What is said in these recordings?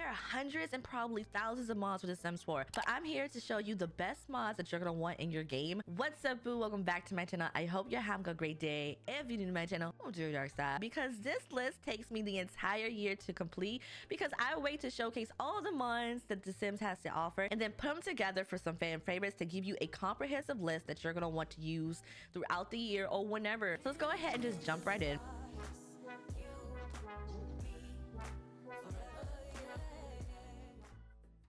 There are hundreds and probably thousands of mods for The Sims 4, but I'm here to show you the best mods that you're gonna want in your game. What's up, boo? Welcome back to my channel. I hope you're having a great day. If you're new to my channel, welcome to your dark side, because this list takes me the entire year to complete, because I wait to showcase all the mods that The Sims has to offer and then put them together for some fan favorites to give you a comprehensive list that you're gonna want to use throughout the year or whenever. So let's go ahead and just jump right in.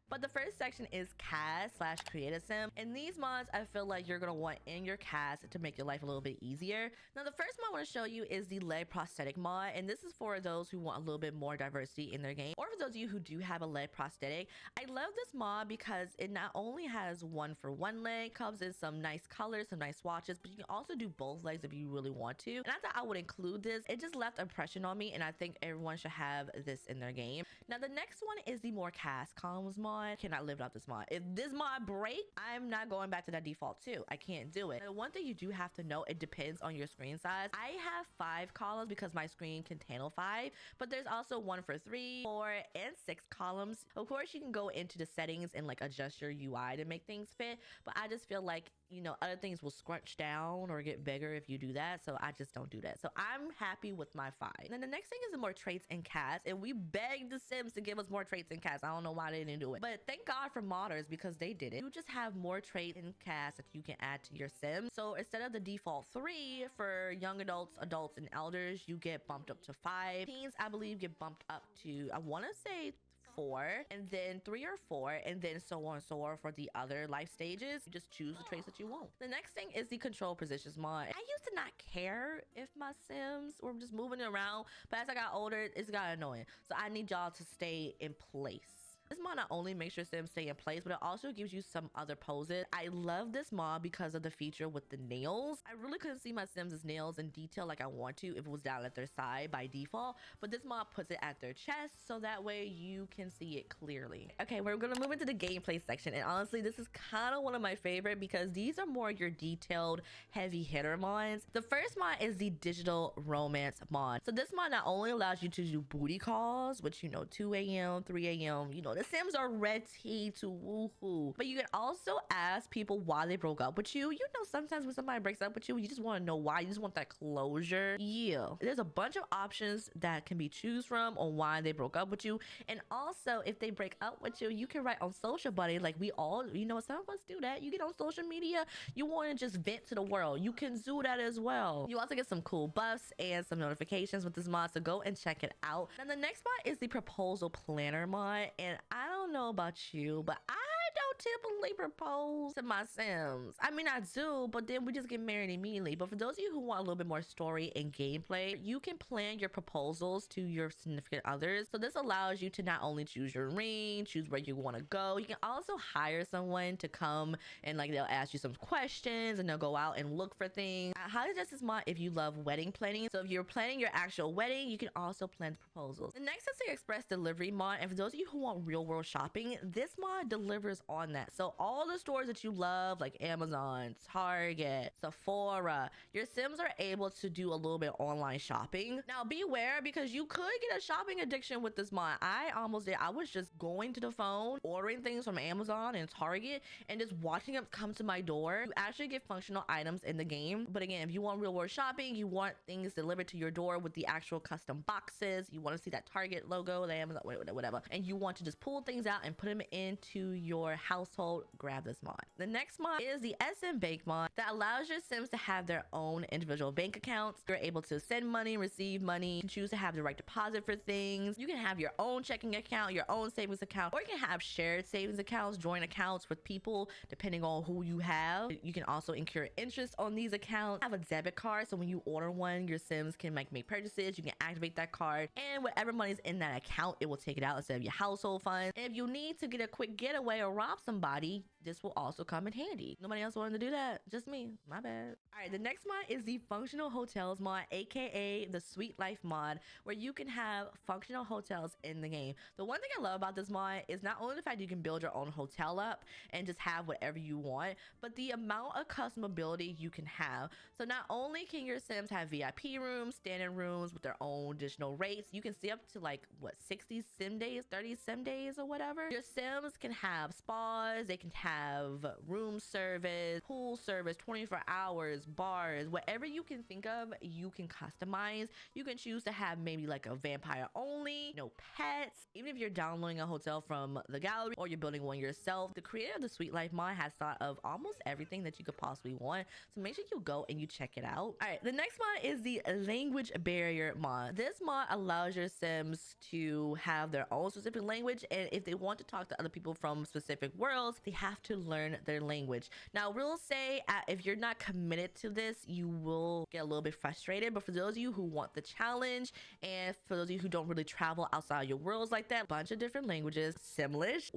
But the first section is cast / create a sim, and these mods I feel like you're gonna want in your cast to make your life a little bit easier. Now the first mod I want to show you is the leg prosthetic mod, and this is for those who want a little bit more diversity in their game, or for those of you who do have a leg prosthetic. I love this mod because it not only has one for one leg, comes in some nice colors, some nice swatches, but you can also do both legs if you really want to. And I thought I would include this. It just left an impression on me, and I think everyone should have this in their game. Now the next one is the more cast columns mod. Cannot live without this mod. If this mod break, I'm not going back to that default too. I can't do it. The one thing you do have to know, it depends on your screen size. I have 5 columns because my screen can handle 5, but there's also one for 3, 4, and 6 columns. Of course, you can go into the settings and like adjust your UI to make things fit, but I just feel like, you know, other things will scrunch down or get bigger if you do that, so I just don't do that. So I'm happy with my 5. And then the next thing is the more traits and casts, and we begged the Sims to give us more traits and casts. I don't know why they didn't do it, but thank God for modders because they did it. You just have more traits and casts that you can add to your sim. So instead of the default 3 for young adults, adults, and elders, you get bumped up to 5. Teens, I believe, get bumped up to, I want to say 4, and then 3 or 4, and then so on and so on for the other life stages. You just choose the traits that you want. The next thing is the control positions mod. I used to not care if my Sims were just moving around, but as I got older, it's got annoying. So I need y'all to stay in place. This mod not only makes your Sims stay in place, but it also gives you some other poses. I love this mod because of the feature with the nails. I really couldn't see my Sims' nails in detail like I want to if it was down at their side by default, but this mod puts it at their chest so that way you can see it clearly. Okay, we're gonna move into the gameplay section, and honestly, this is kind of one of my favorite because these are more your detailed heavy hitter mods. The first mod is the digital romance mod. So this mod not only allows you to do booty calls, which, you know, 2 a.m., 3 a.m., you know, the Sims are ready to woohoo, but you can also ask people why they broke up with you. You know, sometimes when somebody breaks up with you, you just want to know why. You just want that closure. Yeah, there's a bunch of options that can be choose from on why they broke up with you. And also, if they break up with you, you can write on Social Buddy, like we all, you know, some of us do that. You get on social media, you want to just vent to the world, you can do that as well. You also get some cool buffs and some notifications with this mod, so go and check it out. And the next mod is the proposal planner mod, and I don't know about you, but I don't typically propose to my Sims. I mean, I do, but then we just get married immediately. But for those of you who want a little bit more story and gameplay, you can plan your proposals to your significant others. So this allows you to not only choose your ring, choose where you want to go, you can also hire someone to come and like they'll ask you some questions and they'll go out and look for things. I highly suggest this mod if you love wedding planning. So if you're planning your actual wedding, you can also plan the proposals. The next is the express delivery mod, and for those of you who want real world shopping, this mod delivers on that. So all the stores that you love, like Amazon, Target, Sephora, your Sims are able to do a little bit of online shopping. Now beware, because you could get a shopping addiction with this mod. I almost did. I was just going to the phone, ordering things from Amazon and Target, and just watching them come to my door. You actually get functional items in the game, but again, if you want real world shopping, you want things delivered to your door with the actual custom boxes, you want to see that Target logo, the Amazon, whatever, and you want to just pull things out and put them into your household, grab this mod. The next mod is the SM Bank mod that allows your Sims to have their own individual bank accounts. You're able to send money, receive money, you can choose to have the right deposit for things. You can have your own checking account, your own savings account, or you can have shared savings accounts, joint accounts with people depending on who you have. You can also incur interest on these accounts. Have a debit card, so when you order one, your Sims can make purchases. You can activate that card, and whatever money's in that account, it will take it out instead of your household funds. And if you need to get a quick getaway or rob somebody, this will also come in handy. Nobody else wanted to do that, just me, my bad. All right, the next mod is the functional hotels mod, aka the Sweet Life mod, where you can have functional hotels in the game. The one thing I love about this mod is not only the fact you can build your own hotel up and just have whatever you want, but the amount of customability you can have. So not only can your Sims have VIP rooms, standard rooms with their own additional rates, you can stay up to like what, 60 sim days, 30 sim days or whatever. Your Sims can have spas, they can have room service, pool service, 24 hours, bars, whatever you can think of, you can customize. You can choose to have maybe like a vampire only, no pets. Even if you're downloading a hotel from the gallery or you're building one yourself, the creator of the Sweet Life mod has thought of almost everything that you could possibly want. So make sure you go and you check it out. All right, the next mod is the language barrier mod. This mod allows your Sims to have their own specific language, and if they want to talk to other people from specific worlds, they have to learn their language. Now, we'll say if you're not committed to this, you will get a little bit frustrated, but for those of you who want the challenge, and for those of you who don't really travel outside your worlds like that, bunch of different languages: Simlish,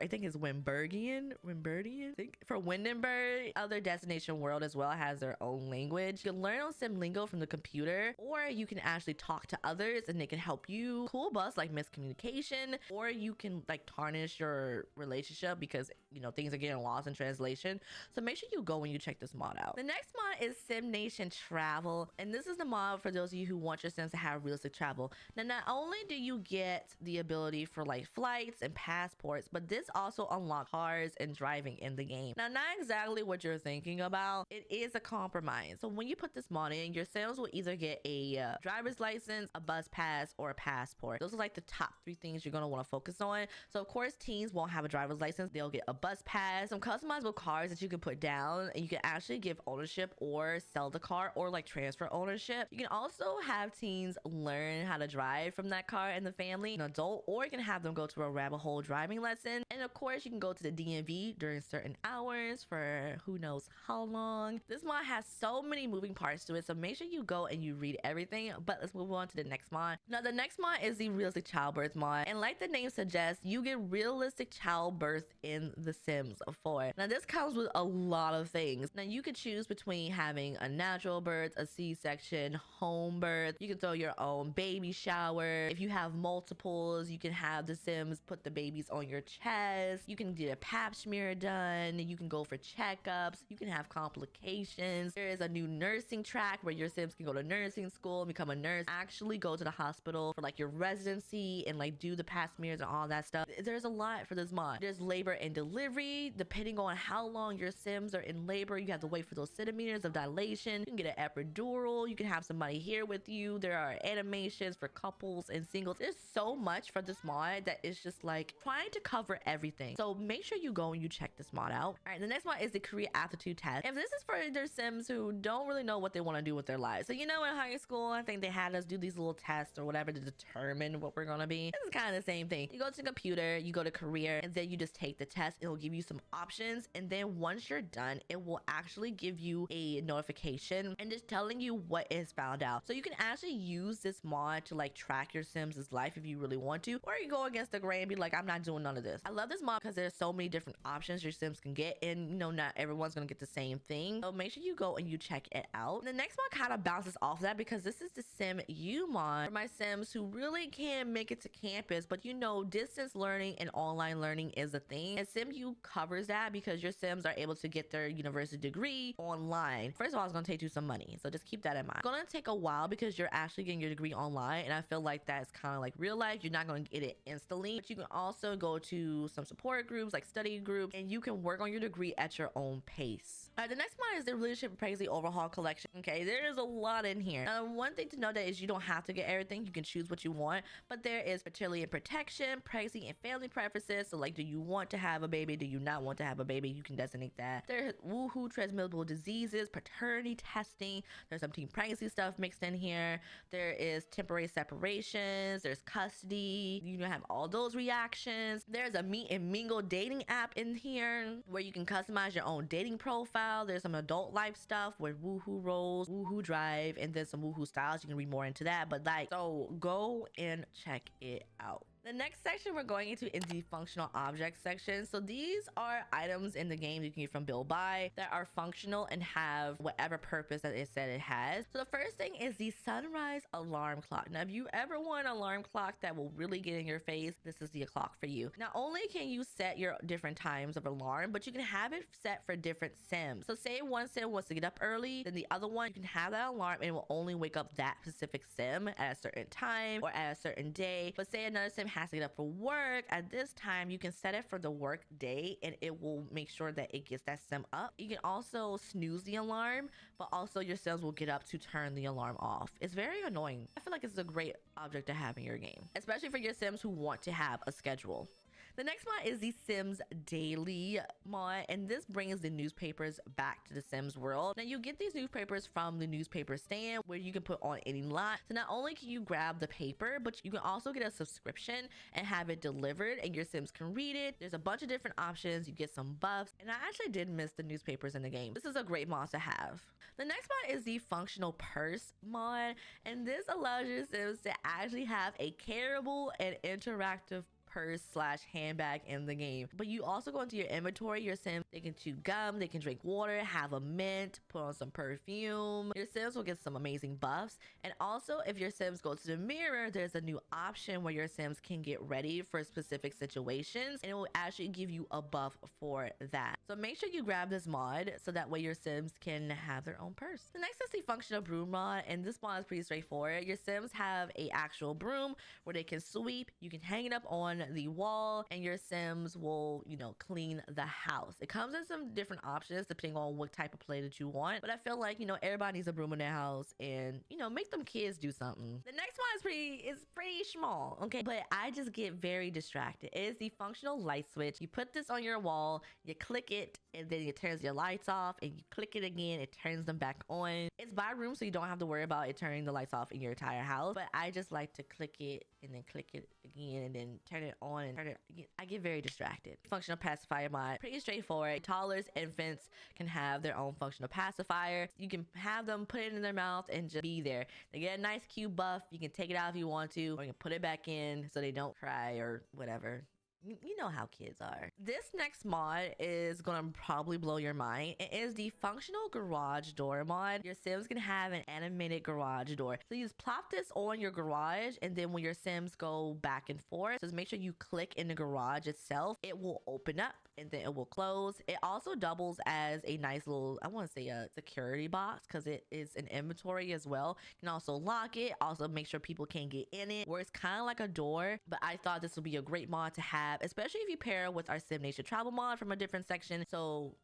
I think it's Wimbergian, I think. For Windenburg, other destination world as well has their own language. You can learn on sim lingo from the computer, or you can actually talk to others and they can help you. Cool buffs like miscommunication, or you can like tarnish your relationship because, you know, things are getting lost in translation. So make sure you go and you check this mod out. The next mod is Sim Nation Travel, and this is the mod for those of you who want your Sims to have realistic travel. Now, not only do you get the ability for like flights and passports, but this also unlocks cars and driving in the game. Now, not exactly what you're thinking about. It is a compromise. So when you put this mod in, your Sims will either get a driver's license, a bus pass, or a passport. Those are like the top 3 things you're going to want to focus on. So of course, teens won't have a driver's license. They'll get a bus pass, some customizable cars that you can put down, and you can actually give ownership or sell the car or like transfer ownership. You can also have teens learn how to drive from that car in the family, an adult, or you can have them go to a rabbit hole driving lesson. And of course, you can go to the DMV during certain hours for who knows how long. This mod has so many moving parts to it, so make sure you go and you read everything. But let's move on to the next mod. Now, the next mod is the realistic childbirth mod, and like the name suggests, you get realistic childbirth in The Sims 4. Now, this comes with a lot of things. Now, you could choose between having a natural birth, a C-section, home birth. You can throw your own baby shower. If you have multiples, you can have the Sims put the babies on your chest. You can get a pap smear done. You can go for checkups. You can have complications. There is a new nursing track where your Sims can go to nursing school, become a nurse, actually go to the hospital for like your residency and like do the pap smears and all that stuff. There's a lot for this mod. There's labor and delivery. Depending on how long your Sims are in labor, you have to wait for those centimeters of dilation. You can get an epidural. You can have somebody here with you. There are animations for couples and singles. There's so much for this mod that is just like trying to cover everything. So make sure you go and you check this mod out. All right, the next mod is the career aptitude test. If this is for their Sims who don't really know what they want to do with their lives. So, you know, in high school, I think they had us do these little tests or whatever to determine what we're going to be. This is kind of the same thing. You go to the computer, you go to career, and then you just take the test. It'll give you some options. And then once you're done, it will actually give you a notification and just telling you what is found out. So you can actually use this mod to like track your Sims' life if you really want to, or you go against the grain and be like, I'm not doing none of this. I love this mod because there's so many different options your Sims can get, and you know, not everyone's gonna get the same thing. So make sure you go and you check it out. And the next mod kind of bounces off that because this is the Sim U mod for my Sims who really can't make it to campus, but you know, distance learning and online learning is a thing. And Sim U covers that because your Sims are able to get their university degree online. First of all, it's gonna take you some money, so just keep that in mind. It's gonna take a while because you're actually getting your degree online, and I feel like that's kind of like real life. You're not gonna get it instantly, but you can also go to some support groups like study groups, and you can work on your degree at your own pace. All right, the next mod is the Leadership and Pregnancy Overhaul Collection. Okay, there is a lot in here. Now, one thing to know that is you don't have to get everything. You can choose what you want, but there is fertility and protection, pregnancy and family preferences. So like, do you want to have a baby? Do you not want to have a baby? You can designate that. There's woohoo transmissible diseases, paternity testing. There's some teen pregnancy stuff mixed in here. There is temporary separations. There's custody. You have all those reactions. There's a meet and mingle dating app in here where you can customize your own dating profile. There's some adult life stuff with woohoo roles, woohoo drive, and then some woohoo styles. You can read more into that, but like, so go and check it out. The next section we're going into is the functional objects section. So these are items in the game you can get from build buy that are functional and have whatever purpose that it said it has. So the first thing is the sunrise alarm clock. Now, if you ever want an alarm clock that will really get in your face, this is the clock for you. Not only can you set your different times of alarm, but you can have it set for different sims. So say one sim wants to get up early, then the other one, you can have that alarm and it will only wake up that specific sim at a certain time or at a certain day. But say another sim has to get up for work at this time, you can set it for the work day and it will make sure that it gets that sim up. You can also snooze the alarm, but also your sims will get up to turn the alarm off. It's very annoying. I feel like it's a great object to have in your game, especially for your sims who want to have a schedule. The next mod is the Sims Daily mod, and this brings the newspapers back to the Sims world. Now you get these newspapers from the newspaper stand where you can put on any lot. So not only can you grab the paper, but you can also get a subscription and have it delivered and your Sims can read it. There's a bunch of different options. You get some buffs, and I actually did miss the newspapers in the game. This is a great mod to have. The next mod is the Functional Purse mod, and this allows your Sims to actually have a carryable and interactive purse slash handbag in the game. But you also go into your inventory. Your sims, they can chew gum, they can drink water, have a mint, put on some perfume. Your sims will get some amazing buffs. And also, if your sims go to the mirror, there's a new option where your sims can get ready for specific situations, and it will actually give you a buff for that. So make sure you grab this mod so that way your sims can have their own purse. The next is the Functional Broom mod, and this mod is pretty straightforward. Your sims have a actual broom where they can sweep. You can hang it up on the wall and your sims will, you know, clean the house. It comes in some different options depending on what type of play that you want, but I feel like, you know, everybody needs a broom in their house, and, you know, make them kids do something. The next one is pretty small, okay, but I just get very distracted. It is the Functional Light Switch. You put this on your wall, you click it, and then it turns your lights off, and you click it again, it turns them back on. It's by room, so you don't have to worry about it turning the lights off in your entire house, but I just like to click it and then click it again and then turn it on and turn it again. I get very distracted. Functional Pacifier mod, pretty straightforward. Toddlers, infants can have their own functional pacifier. You can have them put it in their mouth and just be there. They get a nice cute buff. You can take it out if you want to, or you can put it back in so they don't cry or whatever. You know how kids are. This next mod is gonna probably blow your mind. It is the Functional Garage Door mod. Your sims can have an animated garage door. So you just plop this on your garage, and then when your sims go back and forth, just make sure you click in the garage itself. It will open up and then it will close. It also doubles as a nice little, I want to say a security box, because it is an inventory as well. You can also lock it, also make sure people can't get in it, where it's kind of like a door. But I thought this would be a great mod to have, especially if you pair it with our Sim Nation Travel mod from a different section. So,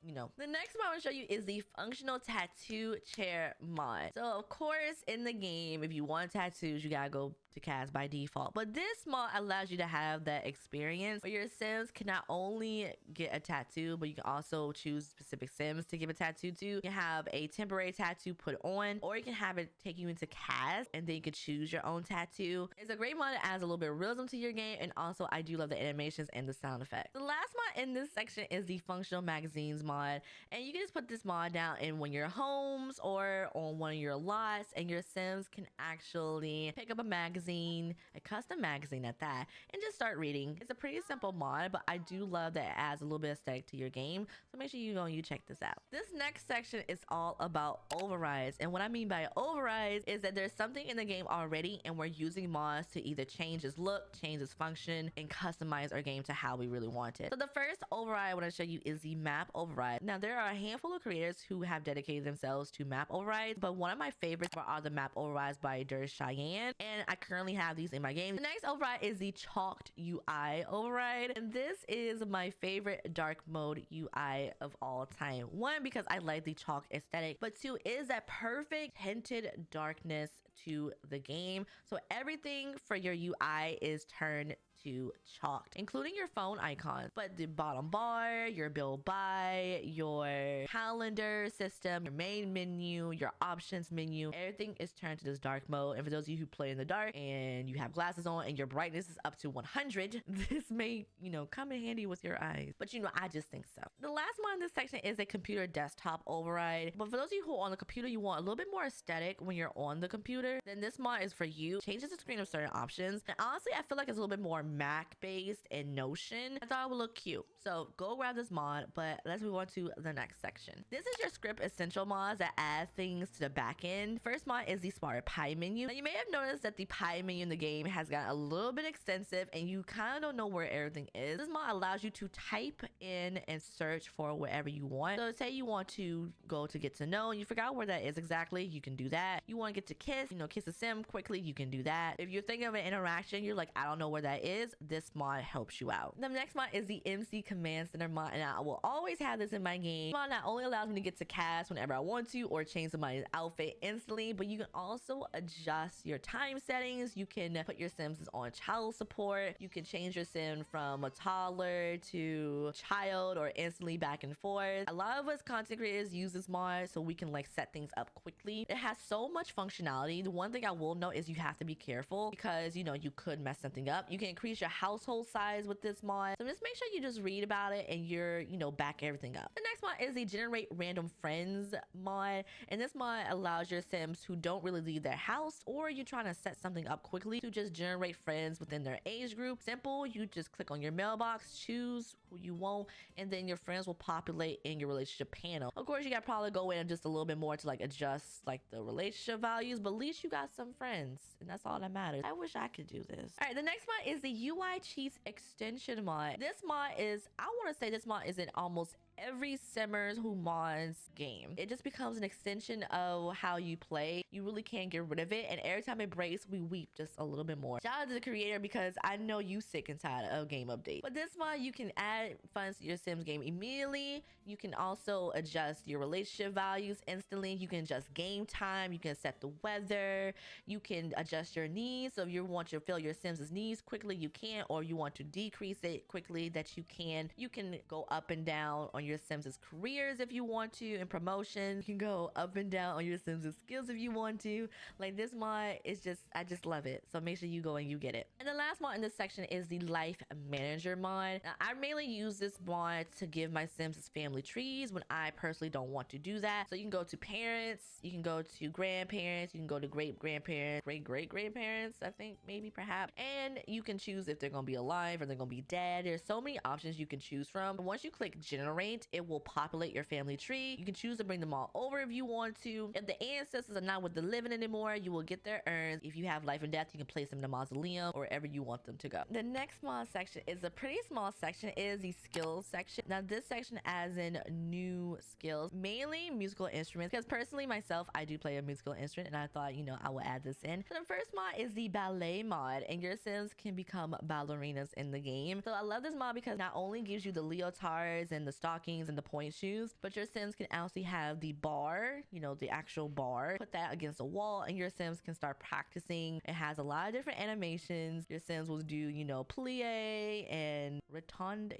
you know. The next mod I want to show you is the Functional Tattoo Chair mod. So of course in the game, if you want tattoos, you gotta go to cast by default, but this mod allows you to have that experience where your sims can not only get a tattoo, but you can also choose specific sims to give a tattoo to. You can have a temporary tattoo put on, or you can have it take you into cast and then you can choose your own tattoo. It's a great mod that adds a little bit of realism to your game, and also I do love the animations and the sound effects. The last mod in this section is the Functional Magazines mod, and you can just put this mod down in one of your homes or on one of your lots, and your sims can actually pick up a magazine, a custom magazine at that, and just start reading. It's a pretty simple mod, but I do love that it adds a little bit of aesthetic to your game, so make sure you go and you check this out. This next section is all about overrides, and what I mean by overrides is that there's something in the game already and we're using mods to either change its look, change its function, and customize our game to how we really want it. So the first override I want to show you is the map override. Now there are a handful of creators who have dedicated themselves to map overrides, but one of my favorites are the map overrides by Der Cheyenne, and I currently have these in my game. The next override is the chalked UI override, and this is my favorite dark mode UI of all time. One, because I like the chalk aesthetic, but two, is that perfect tinted darkness to the game. So everything for your UI is turned to chalked, including your phone icons. But the bottom bar, your build by, your calendar system, your main menu, your options menu, everything is turned to this dark mode. And for those of you who play in the dark and you have glasses on and your brightness is up to 100, this may, come in handy with your eyes. But I just think so. The last one in this section is a computer desktop override. But for those of you who are on the computer, you want a little bit more aesthetic when you're on the computer, then this mod is for you. Changes the screen of certain options. And honestly, I feel like it's a little bit more Mac based and Notion. I thought it would look cute. So go grab this mod, but let's move on to the next section. This is your script essential mods that add things to the back end. First mod is the smart pie menu. Now you may have noticed that the pie menu in the game has gotten a little bit extensive and you kind of don't know where everything is. This mod allows you to type in and search for whatever you want. So say you want to go to get to know and you forgot where that is exactly, you can do that. You want to get to kiss, kiss a sim quickly, you can do that. If you're thinking of an interaction, you're like, I don't know where that is, this mod helps you out. The next mod is the MC Command Center mod, and I will always have this in my game. This mod not only allows me to get to cast whenever I want to or change somebody's outfit instantly, but you can also adjust your time settings. You can put your sims on child support. You can change your sim from a toddler to child or instantly back and forth. A lot of us content creators use this mod so we can set things up quickly. It has so much functionality. The one thing I will note is you have to be careful because you could mess something up. You can increase your household size with this mod, so just make sure you just read about it and you're back everything up. The next mod is the generate random friends mod, and this mod allows your sims who don't really leave their house or you're trying to set something up quickly to just generate friends within their age group. Simple, you just click on your mailbox, choose who you want, and then your friends will populate in your relationship panel. Of course, you got to probably go in just a little bit more to adjust the relationship values, but at least you got some friends and that's all that matters. I wish I could do this. All right, the next mod is the UI cheats extension mod. This mod is, I want to say this mod is in almost every simmers who mods game. It just becomes an extension of how you play. You really can't get rid of it, and every time it breaks, we weep just a little bit more. Shout out to the creator because I know you sick and tired of game update. But this mod, you can add funds to your sims game immediately. You can also adjust your relationship values instantly. You can adjust game time. You can set the weather. You can adjust your needs. So if you want to fill your sims' needs quickly, you can, or you want to decrease it quickly, that you can. You can go up and down on your sims' careers if you want to, and promotion. You can go up and down on your sims' skills if you want to. This mod is just, I just love it. So make sure you go and you get it. And the last mod in this section is the life manager mod. Now, I mainly use this mod to give my sims family trees when I personally don't want to do that. So you can go to parents, you can go to grandparents, you can go to great grandparents, great grandparents, I think, maybe, perhaps, and you can choose if they're gonna be alive or they're gonna be dead. There's so many options you can choose from. Once you click generate, it will populate your family tree. You can choose to bring them all over if you want to. If the ancestors are not with the living anymore, you will get their urns. If you have life and death, you can place them in a mausoleum or wherever you want them to go. The next small section is a pretty small section, is the skills section. Now this section adds in new skills, mainly musical instruments, because personally myself, I do play a musical instrument and I thought, I will add this in. So the first mod is the ballet mod, and your sims can become ballerinas in the game. So I love this mod because not only gives you the leotards and the stockings and the point shoes, but your sims can actually have the bar, the actual bar, put that against a wall and your sims can start practicing. It has a lot of different animations. Your sims will do, plie and rotund.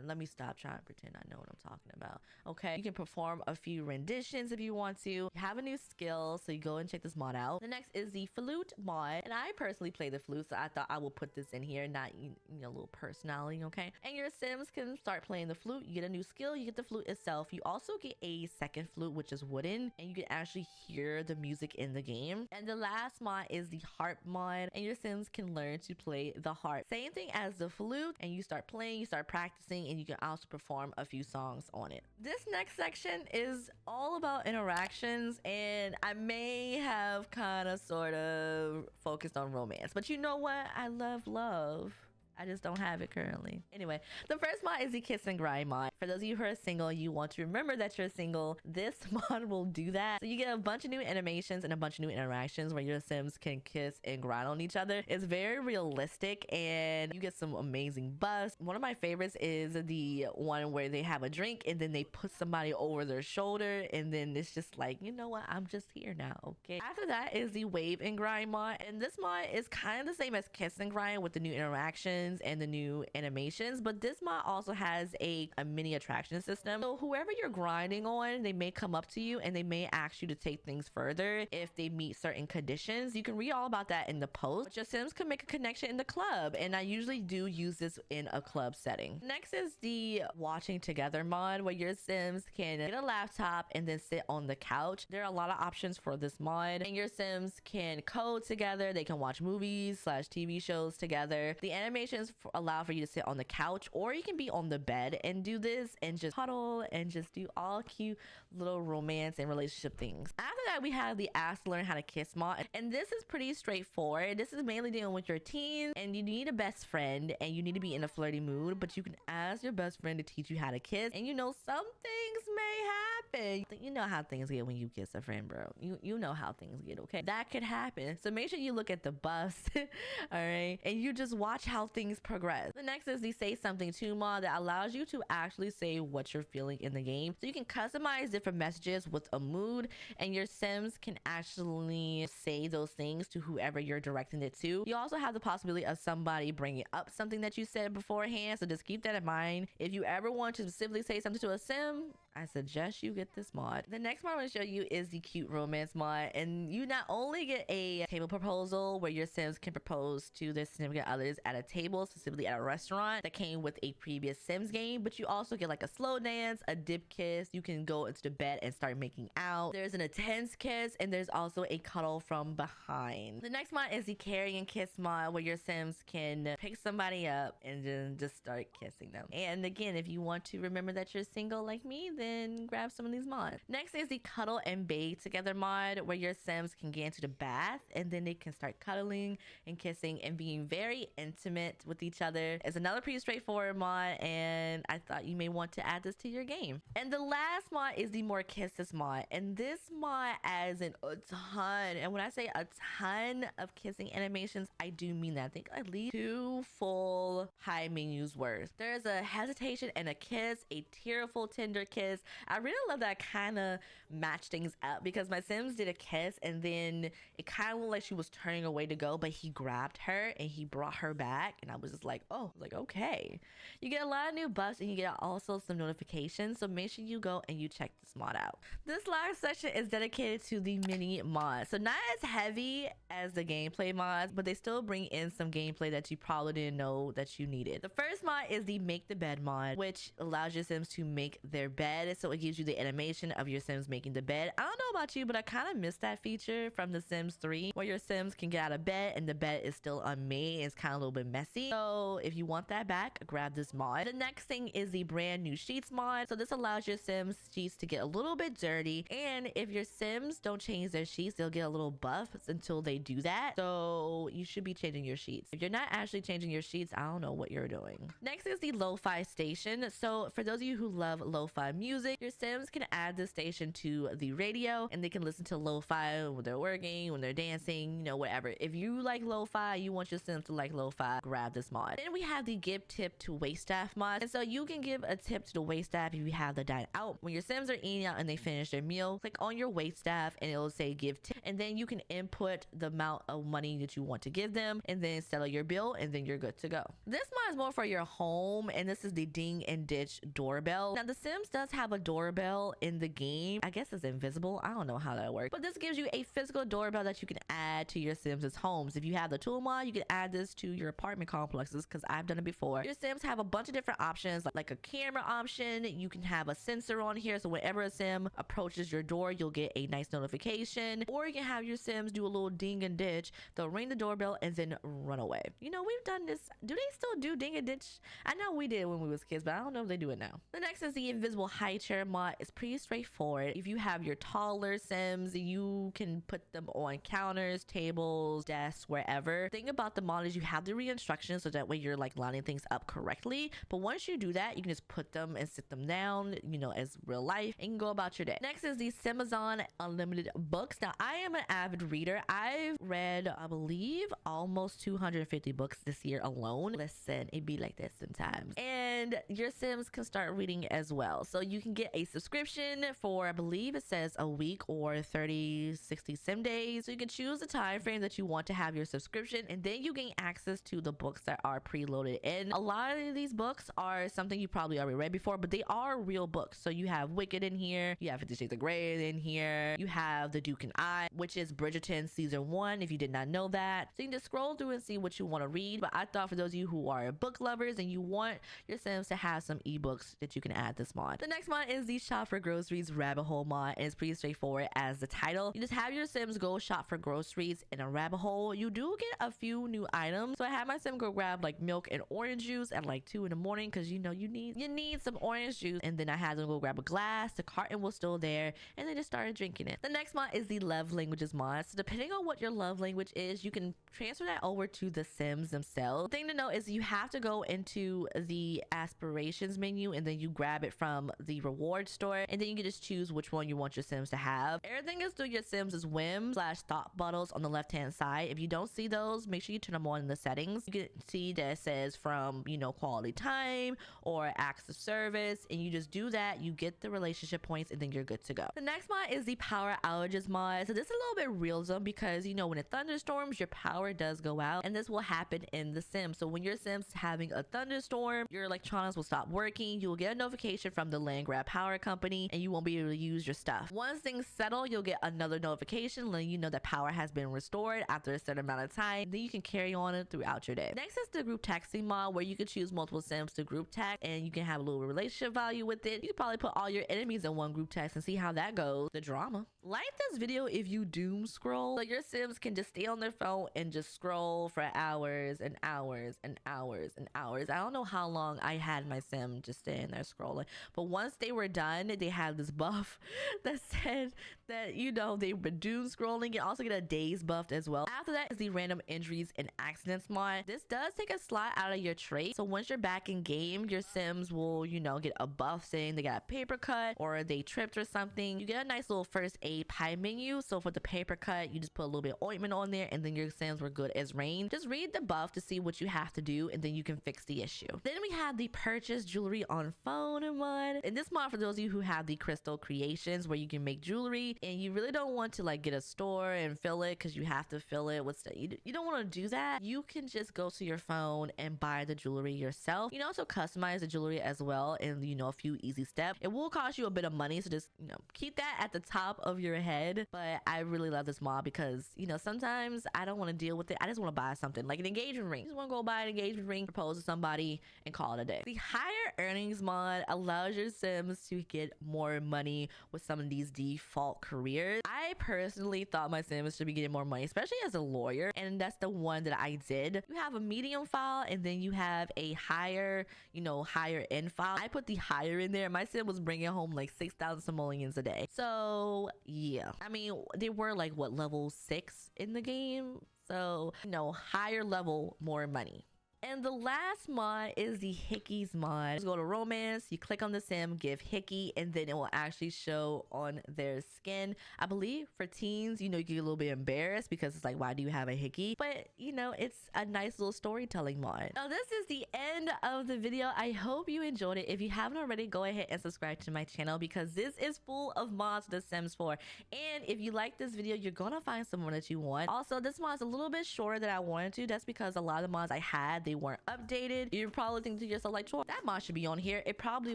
Let me stop trying to pretend I know what I'm talking about. Okay, you can perform a few renditions if you want to. You have a new skill, so you go and check this mod out. The next is the flute mod, and I personally play the flute, so I thought I will put this in here, not a little personality. Okay, and your sims can start playing the flute. You get a new skill, you get the flute itself. You also get a second flute, which is wooden, and you can actually hear the music in the game. And the last mod is the harp mod, and your sims can learn to play the harp. Same thing as the flute, and you start playing, you start practicing, and you can also perform a few songs on it. This next section is all about interactions, and I may have kind of sort of focused on romance, but you know what? I love love. I just don't have it currently. Anyway, the first mod is the kiss and grind mod. For those of you who are single, you want to remember that you're single. This mod will do that. So you get a bunch of new animations and a bunch of new interactions where your sims can kiss and grind on each other. It's very realistic and you get some amazing buffs. One of my favorites is the one where they have a drink and then they put somebody over their shoulder and then it's just like, you know what, I'm just here now, okay? After that is the wave and grind mod, and this mod is kind of the same as kiss and grind with the new interactions. weapons and the new animations, but this mod also has a mini attraction system. So whoever you're grinding on, they may come up to you and they may ask you to take things further if they meet certain conditions. You can read all about that in the post, but your Sims can make a connection in the club, and I usually do use this in a club setting. Next is the watching together mod, where your Sims can get a laptop and then sit on the couch. There are a lot of options for this mod, and your Sims can code together. They can watch movies / TV shows together. The animations allow for you to sit on the couch, or you can be on the bed and do this and just cuddle and just do all cute little romance and relationship things. After that, we have the Ask to Learn How to Kiss mod, and this is pretty straightforward. This is mainly dealing with your teens, and you need a best friend and you need to be in a flirty mood, but you can ask your best friend to teach you how to kiss, and you know some things may happen. You know how things get when you kiss a friend, bro. You know how things get, okay? That could happen. So make sure you look at the bus, all right? And you just watch how things progress. The next is the Say Something To mod that allows you to actually say what you're feeling in the game. So you can customize different messages with a mood, and your Sims can actually say those things to whoever you're directing it to. You also have the possibility of somebody bringing up something that you said beforehand, so just keep that in mind. If you ever want to specifically say something to a Sim, I suggest you get this mod. The next mod I want to show you is the Cute Romance mod, and you not only get a table proposal where your Sims can propose to their significant others at a table, specifically at a restaurant that came with a previous Sims game, but you also get like a slow dance, a dip kiss. You can go into the bed and start making out. There's an intense kiss, and there's also a cuddle from behind. The next mod is the Carry and Kiss mod, where your Sims can pick somebody up and then just start kissing them. And again, if you want to remember that you're single like me, then grab some of these mods. Next is the Cuddle and Bathe Together mod, where your Sims can get into the bath and then they can start cuddling and kissing and being very intimate with each other. It's another pretty straightforward mod, and I thought you may want to add this to your game. And the last mod is the More Kisses mod, and this mod adds in a ton, and when I say a ton of kissing animations, I do mean that. I think at least 2 full high menus worth. There's a hesitation and a kiss, a tearful tender kiss. I really love that kind of match things up, because my Sims did a kiss and then it kind of looked like she was turning away to go, but he grabbed her and he brought her back, and I was just like, oh, like, okay. You get a lot of new buffs and you get also some notifications, so make sure you go and you check this mod out. This last section is dedicated to the mini mods, so not as heavy as the gameplay mods, but they still bring in some gameplay that you probably didn't know that you needed. The first mod is the Make the Bed mod, which allows your Sims to make their bed, so it gives you the animation of your Sims making the bed. I don't know about you, but I kind of missed that feature from The Sims 3, where your Sims can get out of bed and the bed is still unmade. It's kind of a little bit messy, so if you want that back, grab this mod. The next thing is the brand new Sheets mod, so this allows your Sims sheets to get a little bit dirty, and if your Sims don't change their sheets, they'll get a little buff until they do that, so you should be changing your sheets. If you're not actually changing your sheets, I don't know what you're doing. Next is the Lo-Fi station. So for those of you who love lo-fi music, your Sims can add this station to the radio and they can listen to lo-fi when they're working, when they're dancing, you know, whatever. If you like lo-fi, you want your Sims to like lo-fi, grab this mod. Then we have the Give Tip to Waitstaff mod, and so you can give a tip to the waitstaff if you have the dine out. When your Sims are eating out and they finish their meal, click on your waitstaff and it'll say give tip, and then you can input the amount of money that you want to give them and then settle your bill, and then you're good to go. This mod is more for your home, and this is the Ding and Ditch doorbell. Now The Sims does have a doorbell in the game. I guess it's invisible. I don't know how that works, but this gives you a physical doorbell that you can add to your Sims' homes. If you have the tool mod, you can add this to your apartment complexes, because I've done it before. Your Sims have a bunch of different options, like a camera option. You can have a sensor on here, so whenever a Sim approaches your door, you'll get a nice notification. Or you can have your Sims do a little ding and ditch. They'll ring the doorbell and then run away. You know, we've done this. Do they still do ding and ditch? I know we did when we was kids, but I don't know if they do it now. The next is the Invisible High Chair mod. It's pretty straightforward. If you have your taller Sims, you can put them on counters, tables, desks, wherever. The thing about the mod is you have to read instructions, so that way you're like lining things up correctly. But once you do that, you can just put them and sit them down, you know, as real life, and go about your day. Next is the Simazon Unlimited books. Now, I am an avid reader. I've read, I believe, almost 250 books this year alone. Listen, it be like that sometimes. And your Sims can start reading as well. So you can get a subscription for, I believe it says a week or 30, 60 sim days. So you can choose the time frame that you want to have your subscription, and then you gain access to the books that are preloaded. And a lot of these books are something you probably already read before, but they are real books. So you have Wicked in here, you have 50 Shades of Grey in here, you have The Duke and I, which is Bridgerton season 1 if you did not know that. So you can just scroll through and see what you want to read. But I thought for those of you who are book lovers and you want your Sims to have some ebooks, that you can add this mod. The next mod is the Shop for Groceries Rabbit Hole mod, and it's pretty straightforward as the title. You just have your Sims go shop for groceries in a rabbit hole. You do get a few new items. So I had my Sim go grab like milk and orange juice at like 2 in the morning because you know you need some orange juice. And then I had them go grab a glass. The carton was still there, and they just started drinking it. The next mod is the Love Languages mod. So depending on what your love language is, you can transfer that over to the Sims themselves. The thing to know is you have to go into the aspirations menu, and then you grab it from the reward store, and then you can just choose which one you want your Sims to have. Everything is through your Sims' whims / thought bottles on the left hand side. If you don't see those, make sure you turn them on in the settings. You can see that it says from, you know, quality time or acts of service, and you just do that, you get the relationship points, and then you're good to go. The next mod is the Power Outages mod. So this is a little bit realism because, you know, when it thunderstorms, your power does go out, and this will happen in the Sim. So when your Sim's having a thunderstorm, your electronics will stop working. You will get a notification from the land grab power company, and you won't be able to use your stuff. Once things settle, you'll get another notification letting you know that power has been restored after a certain amount of time. Then you can carry on it throughout your day. Next is the group texting mod, where you can choose multiple Sims to group text, and you can have a little relationship value with it. You can probably put all your enemies in one group text and see how that goes. The drama. Like this video if you doom scroll. So your Sims can just stay on their phone and just scroll for hours and hours and hours and hours. I don't know how long I had my Sim just staying there scrolling, but once they were done, they had this buff that said that, you know, they've been doom scrolling, and also get a days buffed as well. After that is the random injuries and accidents mod. This does take a slot out of your trait, so once you're back in game, your Sims will, you know, get a buff saying they got a paper cut or they tripped or something. You get a nice little first aid pie menu. So for the paper cut, you just put a little bit of ointment on there, and then your Sims were good as rain. Just read the buff to see what you have to do, and then you can fix the issue. Then we have the purchase jewelry on phone mod, and this mod for those of you who have the crystal creations, where you can make jewelry, and you really don't want to like get a store and fill it because you have to fill it with stuff. You don't want to do that. You can just go to your phone and buy the jewelry yourself. You can also customize the jewelry as well in, you know, a few easy steps. It will cost you a bit of money, so just, you know, keep that at the top of your head. But I really love this mod because, you know, sometimes I don't want to deal with it. I just want to buy something like an engagement ring. I just want to go buy an engagement ring, propose to somebody, and call it a day. The higher earnings mod allows your Sims to get more money with some of these default careers. I personally thought my Sims should be getting more money, especially as a lawyer, and that's the one that I did. You have a medium file, and then you have a higher, you know, higher end file. I put the higher in there. My Sim was bringing home like 6,000 simoleons a day. So yeah, I mean, they were like what, level 6 in the game, so, you know, higher level, more money. And the last mod is the Hickeys mod. Just go to romance, you click on the Sim, give Hickey, and then it will actually show on their skin. I believe for teens, you know, you get a little bit embarrassed because it's like, why do you have a Hickey? But, you know, it's a nice little storytelling mod. Now, this is the end of the video. I hope you enjoyed it. If you haven't already, go ahead and subscribe to my channel because this is full of mods for The Sims 4. And if you like this video, you're gonna find someone that you want. Also, this mod is a little bit shorter than I wanted to. That's because a lot of the mods I had, they weren't updated. You're probably thinking to yourself like, Troi, that mod should be on here. It probably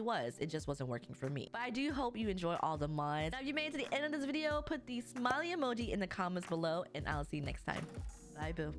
was. It just wasn't working for me. But I do hope you enjoy all the mods. Now, if you made it to the end of this video, put the smiley emoji in the comments below, and I'll see you next time. Bye, boo.